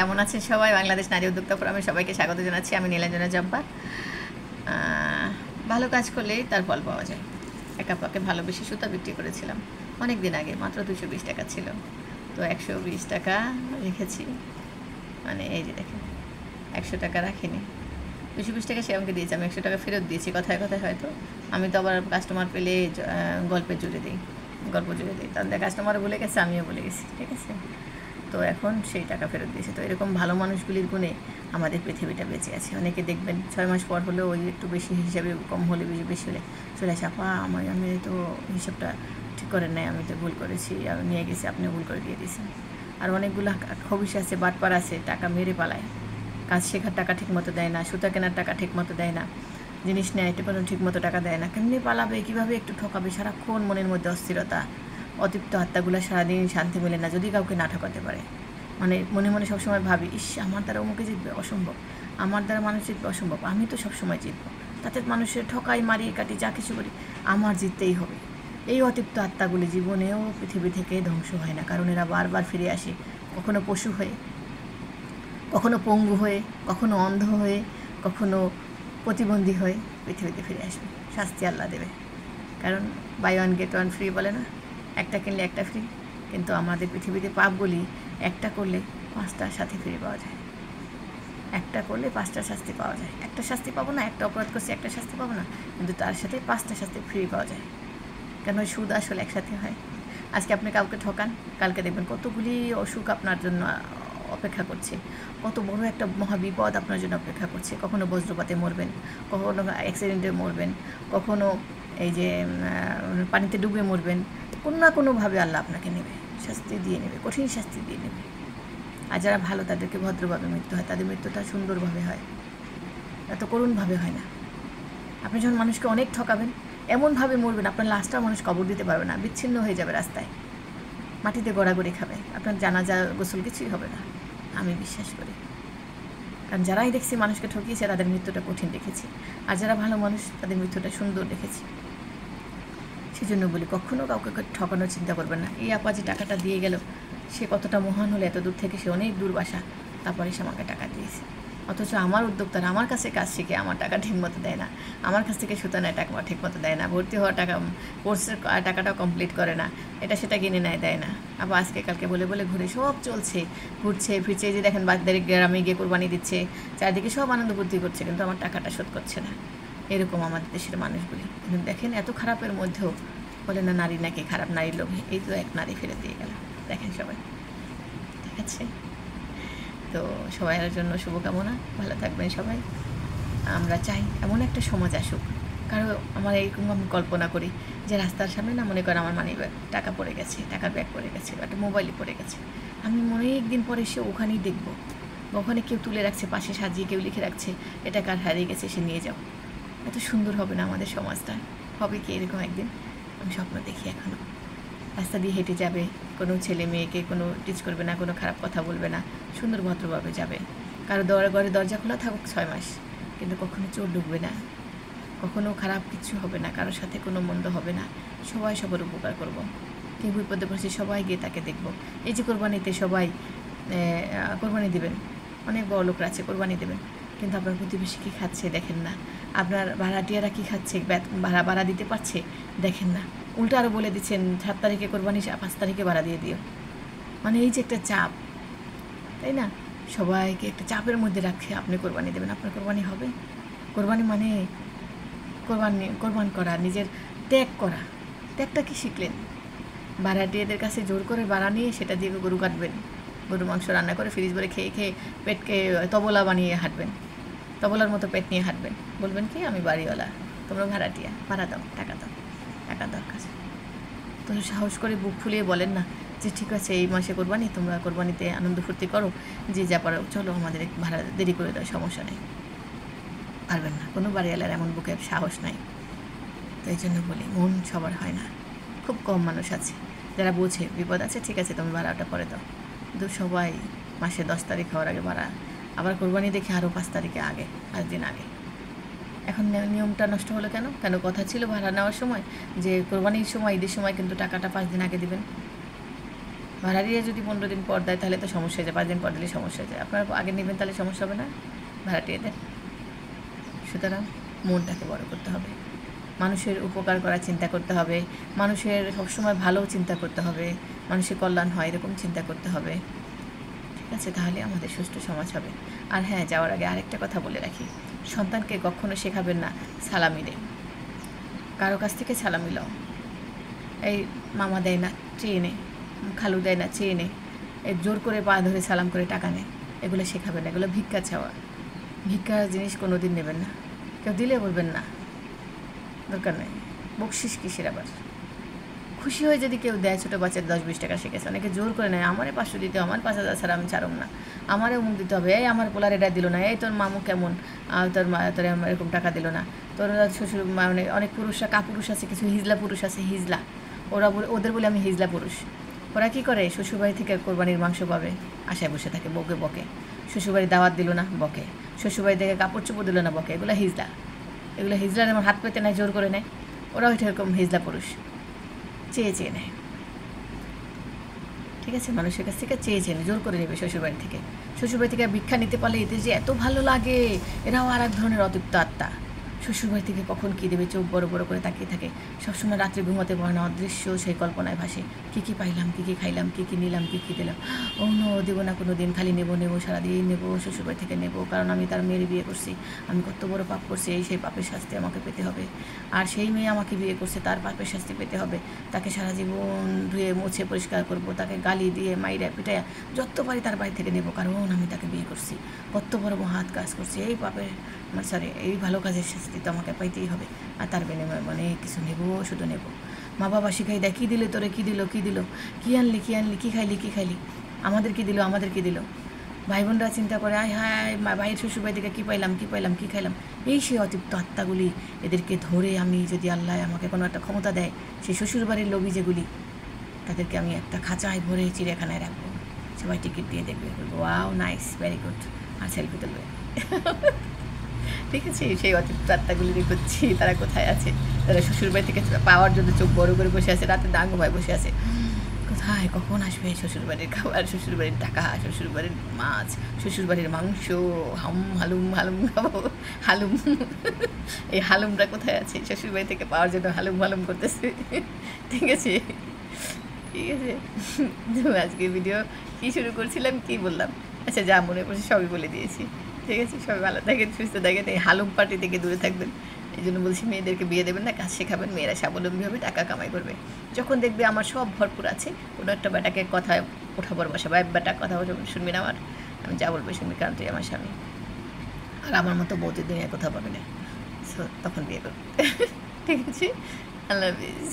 কেমন আছেন সবাই? বাংলাদেশ নারী উদ্যোক্তা ফোরামে সবাইকে স্বাগত জানাচ্ছি। আমি নীলাঞ্জনা জব্বা। ভালো কাজ করলেই তার ফল পাওয়া যায়। একা পাকে ভালোবেসে সুতা বিক্রি করেছিলাম অনেক দিন আগে, মাত্র 220 টাকা ছিল। তো 120 টাকা রেখেছি, মানে এই যে দেখেন 100 টাকা রাখিনি, 220 টাকা সে আমাকে দিয়েছে, আমি 100 টাকা ফেরত দিয়েছি। কথায় কথায় হয়তো আমি তো আবার কাস্টমার পেলে গল্প জুড়ে দিই। তাহলে কাস্টমারও ভুলে গেছে, আমিও ভুলে গেছি, ঠিক আছে। তো এখন সেই টাকা ফেরত দিয়েছে। তো এরকম ভালো মানুষগুলির গুণে আমাদের পৃথিবীটা বেঁচে আছে। অনেকে দেখবেন 6 মাস পর হলেও ওই একটু বেশি হিসাবে কম হলে বেশি হলে চলে আসে, আপা আমি তো হিসাবটা ঠিক করেন নাই, আমি তো ভুল করেছি, আমি নিয়ে গেছি, আপনি ভুল করে দিয়ে দিয়েছেন। আর অনেকগুলো খবিশ আছে, বাটপার আছে, টাকা মেরে পালায়। কাজ শেখার টাকা ঠিকমতো দেয় না, সুতা কেনার টাকা ঠিকমতো দেয় না, জিনিস নেয় একটু কোনো ঠিকমতো টাকা দেয় না। কেমনি পালাবে, কীভাবে একটু ঠকাবে, সারাক্ষণ মনের মধ্যে অস্থিরতা, অতৃপ্ত আত্মাগুলো সারাদিন শান্তি মেলে না যদি কাউকে না ঠকাতে পারে। মানে মনে মনে সবসময় ভাবি, ইস আমার দ্বারা অমুকে জিতবে, অসম্ভব, আমার দ্বারা মানুষ জিতবে, অসম্ভব, আমি তো সবসময় জিতবো, তাতে মানুষের ঠকাই মারি কাটি যা কিছু করি, আমার জিততেই হবে। এই অতৃপ্ত আত্মাগুলি জীবনেও পৃথিবী থেকে ধ্বংস হয় না, কারণ এরা বারবার ফিরে আসে, কখনো পশু হয়ে, কখনো পঙ্গু হয়ে, কখনো অন্ধ হয়ে, কখনো প্রতিবন্ধী হয়ে পৃথিবীতে ফিরে আসবে। শাস্তি আল্লাহ দেবে, কারণ buy one get one free বলে না, একটা কিনলে একটা ফ্রি। কিন্তু আমাদের পৃথিবীতে পাপগুলি একটা করলে 5টার সাথে ফ্রি পাওয়া যায়, একটা করলে 5টার শাস্তি পাওয়া যায়। একটা শাস্তি পাবো না, একটা অপরাধ করছি একটা শাস্তি পাবো না, কিন্তু তার সাথে 5টা শাস্তি ফ্রি পাওয়া যায়। কেন সুদ আসলে একসাথে হয়। আজকে আপনি কাউকে ঠকান, কালকে দেখবেন কতগুলি অসুখ আপনার জন্য অপেক্ষা করছে, কত বড় একটা মহাবিপদ আপনার জন্য অপেক্ষা করছে। কখনো বজ্রপাতে মরবেন, কখনো অ্যাক্সিডেন্টে মরবেন, কখনো এই যে পানিতে ডুবে মরবেন। কোনো না কোনোভাবে আল্লাহ আপনাকে নেবে, শাস্তি দিয়ে নেবে, কঠিন শাস্তি দিয়ে নেবে। আর যারা ভালো তাদেরকে ভদ্রভাবে মৃত্যু হয়, তাদের মৃত্যুটা সুন্দরভাবে হয়, এত করুণভাবে হয় না। আপনি যখন মানুষকে অনেক ঠকাবেন, এমনভাবে মরবেন আপনার লাশটা মানুষ কবর দিতে পারবে না, বিচ্ছিন্ন হয়ে যাবে রাস্তায়, মাটিতে গড়াগড়ি খাবে, আপনার জানাজা গোসল কিছুই হবে না, আমি বিশ্বাস করি। কারণ যারাই দেখছি মানুষকে ঠকিয়েছে তাদের মৃত্যুটা কঠিন দেখেছি, আর যারা ভালো মানুষ তাদের মৃত্যুটা সুন্দর দেখেছি। সেজন্য বলি, কখনও কাউকে ঠকানোর চিন্তা করবেন না। এই আপা যে টাকাটা দিয়ে গেল, সে কতটা মহান হলে, এত দূর থেকে সে অনেক দূর বাসা, তারপরে সে আমাকে টাকা দিয়েছে। অথচ আমার উদ্যোক্তারা আমার কাছে কাজ শিখে আমার টাকা ঠিকমতো দেয় না, আমার কাছ থেকে সুতা নেয় টাকা ঠিকমতো দেয় না, ভর্তি হওয়ার টাকা, কোর্সের টাকাটাও কমপ্লিট করে না, এটা সেটা কিনে নেয়, দেয় না। আবার আজকে কালকে বলে বলে ঘুরে সব চলছে, ঘুরছে ফিরছে, যে দেখেন বাচ্চাদের গ্রামে গিয়ে কোরবানি দিচ্ছে, চারিদিকে সব আনন্দ ফুর্তি করছে, কিন্তু আমার টাকাটা শোধ করছে না। এরকম আমাদের দেশের মানুষগুলি। কিন্তু দেখেন এত খারাপের মধ্যেও বলে না নারী নাকি খারাপ, নারীর লোভে এই তো এক নারী ফেরত দিয়ে গেল। দেখেন সবাই, ঠিক আছে। তো সবাইয়ের জন্য শুভকামনা, ভালো থাকবেন সবাই। আমরা চাই এমন একটা সমাজ আসুক, কারো আমার এইরকম আমি কল্পনা করি যে রাস্তার সামনে না, মনে করেন আমার মানি ব্যাগ, টাকা পড়ে গেছে, টাকার ব্যাগ পড়ে গেছে, একটা মোবাইলই পড়ে গেছে, আমি অনেক দিন পরে এসে ওখানেই দেখবো, ওখানে কেউ তুলে রাখছে, পাশে সাজিয়ে কেউ লিখে রাখছে এটা কার হারিয়ে গেছে, সে নিয়ে যাও। এত সুন্দর হবে না আমাদের সমাজটা? হবে কি এরকম একদিন? আমি স্বপ্ন দেখি এখনও। রাস্তা দিয়ে হেঁটে যাবে, কোনো ছেলে মেয়েকে কোনো টিচ করবে না, কোনো খারাপ কথা বলবে না, সুন্দর ভদ্রভাবে যাবে। কারো ঘরে দরজা খোলা থাকুক 6 মাস, কিন্তু কখনো চোর ঢুকবে না, কখনো খারাপ কিছু হবে না, কারোর সাথে কোনো মন্দ হবে না, সবাই সবার উপকার করব। কেউ বিপদে পড়ছে সবাই গিয়ে তাকে দেখব। এই যে কোরবানিতে সবাই কোরবানি দেবেন, অনেক বড় লোকরা আছে কোরবানি দেবেন, কিন্তু আপনার প্রতিবেশী কী খাচ্ছে দেখেন না, আপনার ভাড়াটিয়ারা কী খাচ্ছে, ভাড়া দিতে পারছে দেখেন না, উল্টো আরও বলে দিচ্ছেন 7 তারিখে কোরবানি, 5 তারিখে ভাড়া দিয়ে দিও। মানে এই যে একটা চাপ, তাই না? সবাইকে একটা চাপের মধ্যে রাখে আপনি কোরবানি দেবেন, আপনার কোরবানি হবে? কোরবানি মানে কোরবান করা, নিজের ত্যাগ করা। ত্যাগটা কি শিখলেন? ভাড়াটিয়াদের কাছে জোর করে ভাড়া নিয়ে সেটা দিয়ে গরু কাটবেন, গরুর মাংস রান্না করে ফ্রিজ ভরে খেয়ে খেয়ে পেটকে তবলা বানিয়ে হাঁটবেন, তবলার মতো পেট নিয়ে হাঁটবেন, বলবেন কি আমি বাড়িওয়ালা, তোমরা ভাড়াটিয়া, ভাড়া দাও, টাকা দাও, টাকা দরকার। তো সাহস করে বুক ফুলিয়ে বলেন না যে ঠিক আছে এই মাসে কোরবানি, তোমরা কোরবানিতে আনন্দ ফুর্তি করো, যে যা পারো চলো, আমাদের ভাড়া দেরি করে দাও, সমস্যা নেই। পারবেন না, কোনো বাড়িওয়ালার এমন বুকের সাহস নাই। তো এই জন্য বলি, মন সবার হয় না, খুব কম মানুষ আছে যারা বোঝে বিপদ আছে, ঠিক আছে তুমি ভাড়াটা পরে দাও। কিন্তু সবাই মাসে 10 তারিখ হওয়ার আগে ভাড়া, আবার কোরবানি দেখে আরও 5 তারিখে আগে, 5 দিন আগে। এখন নিয়মটা নষ্ট হলো কেন? কথা ছিল ভাড়া নেওয়ার সময় যে কোরবানির সময়, ঈদের সময় কিন্তু টাকাটা 5 দিন আগে দিবেন। ভাড়াটিয়া যদি 15 দিন পর দেয় তাহলে তো সমস্যা হয়ে যায়, 5 দিন পর দিলে সমস্যা হয়ে যায়। আপনারা আগে নেবেন তাহলে সমস্যা হবে না ভাড়াটিয়াদের। সুতরাং মনটাকে বড় করতে হবে, মানুষের উপকার করার চিন্তা করতে হবে, মানুষের সবসময় ভালো চিন্তা করতে হবে, মানুষের কল্যাণ হয় এরকম চিন্তা করতে হবে, ঠিক আছে? তাহলে আমাদের সুষ্ঠু সমাজ হবে। আর হ্যাঁ, যাওয়ার আগে আরেকটা কথা বলে রাখি, সন্তানকে কখনো শেখাবেন না সালামি দেয়, কারো কাছ থেকে সালামি লও। এই মামা দেয় না চেয়ে নে, খালু দেয় না চেয়ে নে, এই জোর করে পা ধরে সালাম করে টাকা নেয়, এগুলো শেখাবেন না। এগুলো ভিক্ষা চাওয়া, ভিক্ষার জিনিস কোনো দিন নেবেন না। কেউ দিলে বলবেন না, দরকার নেই। বকশিস কিসের আবার? খুশি হয়ে যদি কেউ দেয়, ছোটো বাচ্চার 10-20 টাকা শিখেছে, অনেকে জোর করে নেয়, আমারে 500 দিতে, আমার 5,000 ছাড়া আমি ছাড়ব না, আমারে অমুক দিতে হবে, এই আমার পোলার এটা দিল না, এই তোর মামু কেমন, তোর মা তোর এরকম টাকা দিল না, তোর শ্বশুর মানে অনেক পুরুষরা, কাপুরুষ আছে, কিছু হিজলা পুরুষ আছে, হিজলা, ওদের বলে আমি হিজলা পুরুষ। ওরা কী করে, শ্বশুরবাড়ি থেকে কোরবানির মাংস পাবে, আশায় বসে থাকে, বকে বকে, শ্বশুরবাড়ি দাওয়াত দিল না বকে, শ্বশুরবাড়ি থেকে কাপড় চোপড় দিল না বকে, এগুলো হিজলা। এগুলো হিজলা যেমন হাত পেতে নেয়, জোর করে নেয়, ওরা ওইটা এরকম হিজলা পুরুষ, চেয়ে চেয়ে নেয়, ঠিক আছে? মানুষের কাছ থেকে চেয়ে চেয়ে জোর করে নেবে শ্বশুরবাড়ি থেকে। শ্বশুরবাড়ি থেকে ভিক্ষা নিতে পারলে এদের যে এত ভালো লাগে, এরাও আর এক ধরনের অতৃপ্ত আত্মা। শ্বশুরবাড়ি থেকে কখন কী দেবে চোখ বড় বড় করে তাকিয়ে থাকে, সবসময় রাত্রে ঘুমাতে পারে না, অদৃশ্য সেই কল্পনায় ভাসে, কী কী পাইলাম, কী কী খাইলাম, কী কী নিলাম, কী কী দিলাম, অন্য দেবো না কোনো দিন, খালি নেবো নেবো, সারাদিন নেবো, শ্বশুরবাড়ি থেকে নেবো, কারণ আমি তার মেয়ের বিয়ে করছি, আমি কত বড় পাপ করছি, এই সেই পাপের শাস্তি আমাকে পেতে হবে, আর সেই মেয়ে আমাকে বিয়ে করছে, তার পাপের শাস্তি পেতে হবে, তাকে সারা জীবন ধুয়ে মুছে পরিষ্কার করব, তাকে গালি দিয়ে মাইরা পিটাইয়া যত পারি তার বাড়ি থেকে নেবো, কারণ আমি তাকে বিয়ে করছি, কত বড় মহাত কাজ করছি, এই পাপের সরি এই ভালো কাজের শাস্তি তো আমাকে পাইতেই হবে, আর তার বিনিময়ে মানে কিছু নেবো, শুধু নেবো। মা বাবা শিখাই দেয়, কী দিলে তোরে, কী দিল, কী দিল, কী আনলি, কী আনলি, কী খাইলি, কী খাইলি, আমাদের কী দিল, আমাদের কী দিল। ভাই বোনরা চিন্তা করে, আয় হায় ভাইয়ের শ্বশুরবাড়ি থেকে কী পাইলাম, কী পাইলাম, কী খাইলাম, এই সেই অতৃপ্ত আত্মাগুলি, এদেরকে ধরে আমি যদি আল্লাহ আমাকে কোনো একটা ক্ষমতা দেয়, সেই শ্বশুরবাড়ির লোভী যেগুলি, তাদেরকে আমি একটা খাঁচায় ভরে চিড়িয়াখানায় রাখবো, সবাই টিকিট দিয়ে দেখবে, বলবো ওয়াও নাইস, ভেরি গুড, আর সেলফি তুলবে। ঠিক আছে? সেই অতৃপ্ত আত্মাগুলি দেখছি তারা কোথায় আছে, তারা শ্বশুরবাড়ি থেকে পাওয়ার জন্য চোখ বড় করে বসে আছে, রাতে দাঙ্গ ভাই বসে আছে, কোথায় কখন আসবে শ্বশুরবাড়ির খাবার, শ্বশুরবাড়ির টাকা, শ্বশুরবাড়ির মাছ, শ্বশুরবাড়ির মাংস, হালুম হালুম খাবো, হালুম। এই হালুমটা কোথায় আছে, শ্বশুরবাড়ি থেকে পাওয়ার জন্য হালুম হালুম করতেছে, ঠিক আছে? ঠিক আছে, আজকে ভিডিও কী শুরু করছিলাম, কী বললাম, আচ্ছা যা মনে পড়ছে সবই বলে দিয়েছি, ঠিক আছে? সবাই ভালো থাকেন, সুস্থ থাকেন, এই হালুম পার্টি থেকে দূরে থাকবেন। এই জন্য বলছি মেয়েদেরকে বিয়ে দেবেন না, কাজ শেখাবেন, মেয়েরা স্বাবলম্বী হবে, টাকা কামাই করবে। যখন দেখবে আমার সব ভরপুর আছে, কোনো একটা বেটাকে কথায় ওঠাবার বসাবো, এক বেটা কথা শুনবি না আমার, আমি যা বলবো শুনবি, কারণ তুই আমার স্বামী, আর আমার মতো বউদের দুনিয়ায় কথা পাবে না, সো তখন বিয়ে করবে। ঠিক আছে, আল্লাহ হাফিজ।